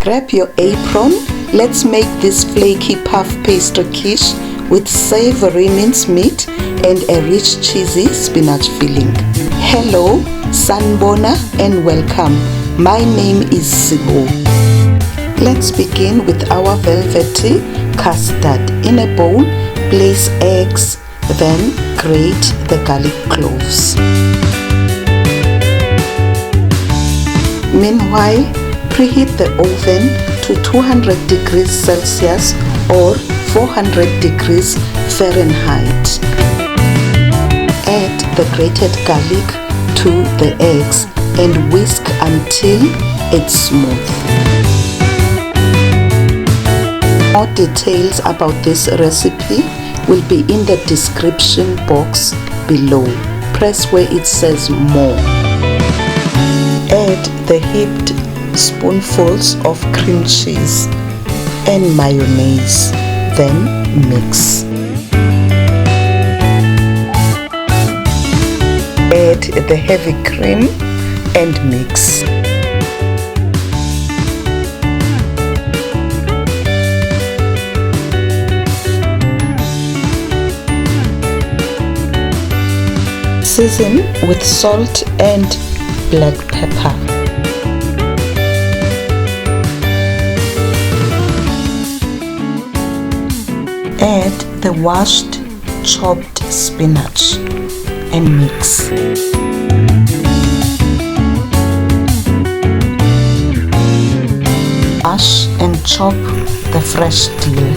Grab your apron. Let's make this flaky puff pastry quiche with savory mincemeat and a rich cheesy spinach filling. Hello, Sanbona, and welcome. My name is CBO. Let's begin with our velvety custard. In a bowl, place eggs, then grate the garlic cloves. Meanwhile, preheat the oven to 200 degrees Celsius or 400 degrees Fahrenheit. Add the grated garlic to the eggs and whisk until it's smooth. More details about this recipe will be in the description box below. Press where it says more. Add the heaped spoonfuls of cream cheese and mayonnaise, then mix. Add the heavy cream and mix. Season with salt and black pepper. Add the washed chopped spinach and mix. Mash and chop the fresh dill.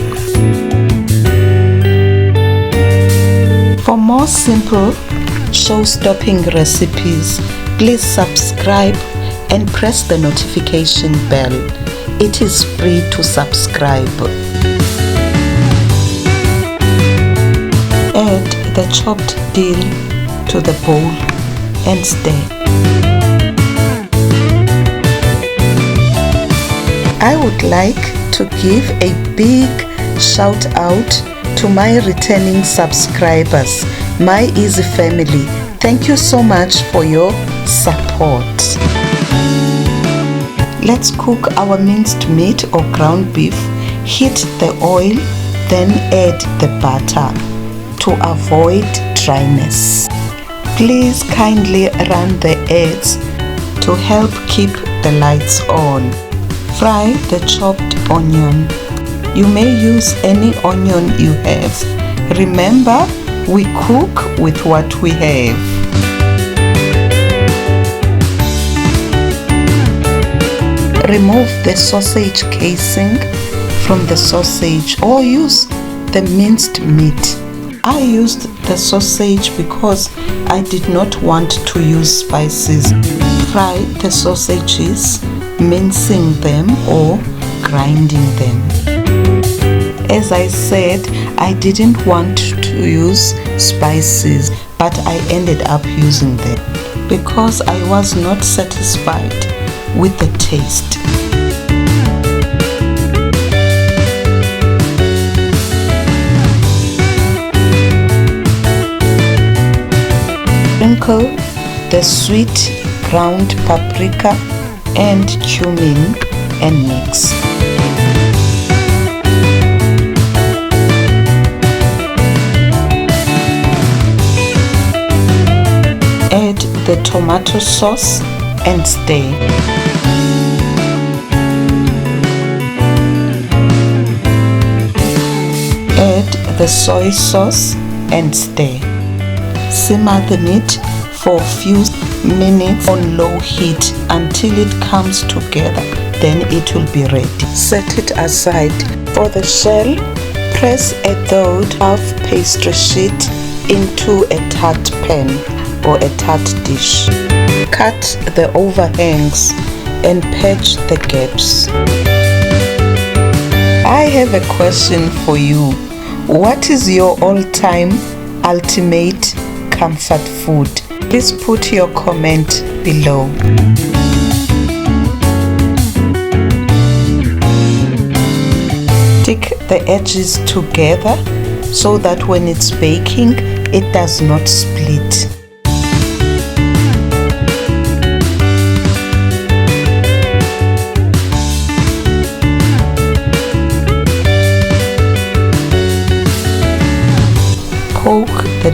For more simple show-stopping recipes, please subscribe and press the notification bell. It is free to subscribe. Add the chopped dill to the bowl and stir. I would like to give a big shout out to my returning subscribers, my easy family. Thank you so much for your support. Let's cook our minced meat or ground beef. Heat the oil, then add the butter to avoid dryness. Please kindly run the eggs to help keep the lights on. Fry the chopped onion. You may use any onion you have. Remember, we cook with what we have. Remove the sausage casing from the sausage or use the minced meat. I used the sausage because I did not want to use spices. Fry the sausages, mincing them or grinding them. As I said, I didn't want to use spices, but I ended up using them because I was not satisfied with the taste. Sprinkle the sweet ground paprika and cumin and mix. Add the tomato sauce and stir. Add the soy sauce and stir. Simmer the meat for a few minutes on low heat until it comes together, then it will be ready. Set it aside. For the shell, press a thawed half pastry sheet into a tart pan or a tart dish. Cut the overhangs and patch the gaps. I have a question for you. What is your all-time ultimate comfort food? Please put your comment below. Stick the edges together so that when it's baking, it does not split.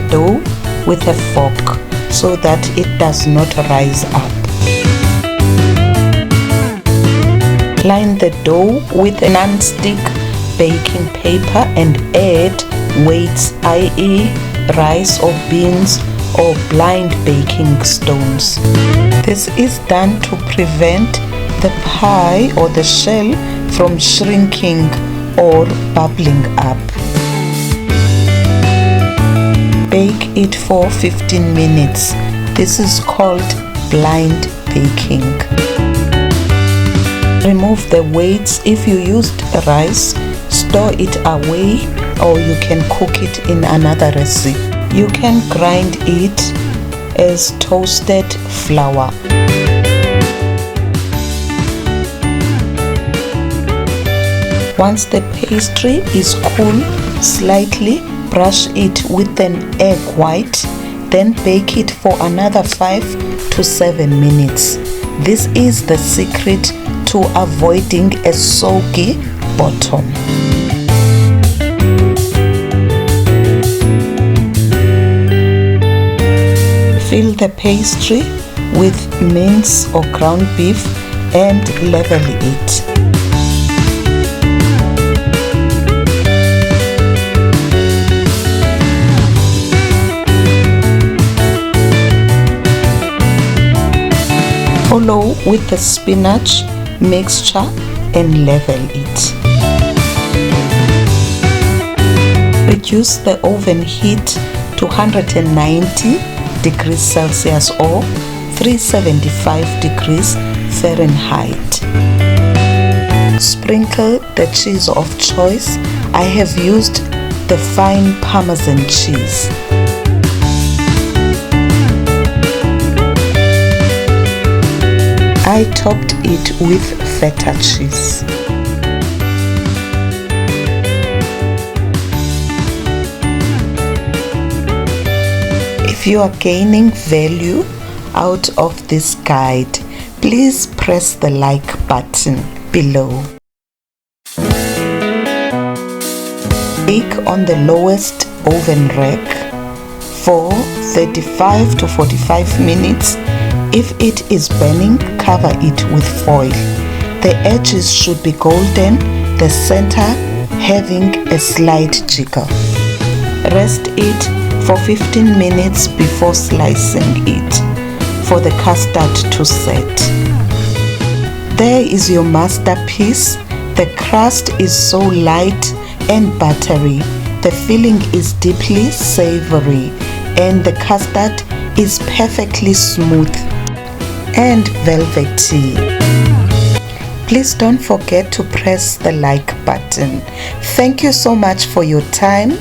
dough with a fork so that it does not rise up. Line the dough with a non-stick baking paper and add weights, i.e. rice or beans or blind baking stones. This is done to prevent the pie or the shell from shrinking or bubbling up. Bake it for 15 minutes. This is called blind baking. Remove the weights. If you used rice, store it away, or you can cook it in another recipe. You can grind it as toasted flour. Once the pastry is cool, slightly brush it with an egg white, then bake it for another 5 to 7 minutes. This is the secret to avoiding a soggy bottom. Fill the pastry with mince or ground beef and level it. Follow with the spinach mixture and level it. Reduce the oven heat to 190 degrees Celsius or 375 degrees Fahrenheit. Sprinkle the cheese of choice. I have used the fine Parmesan cheese. I topped it with feta cheese. If you are gaining value out of this guide, please press the like button below. Bake on the lowest oven rack for 35 to 45 minutes. If it is burning, cover it with foil. The edges should be golden, the center having a slight jiggle. Rest it for 15 minutes before slicing it for the custard to set. There is your masterpiece. The crust is so light and buttery. The filling is deeply savory and the custard is perfectly smooth and velvety. Please don't forget to press the like button. Thank you so much for your time.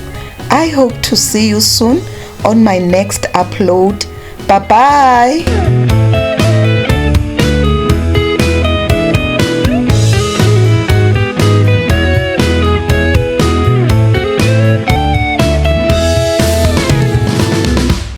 I hope to see you soon on my next upload. Bye bye.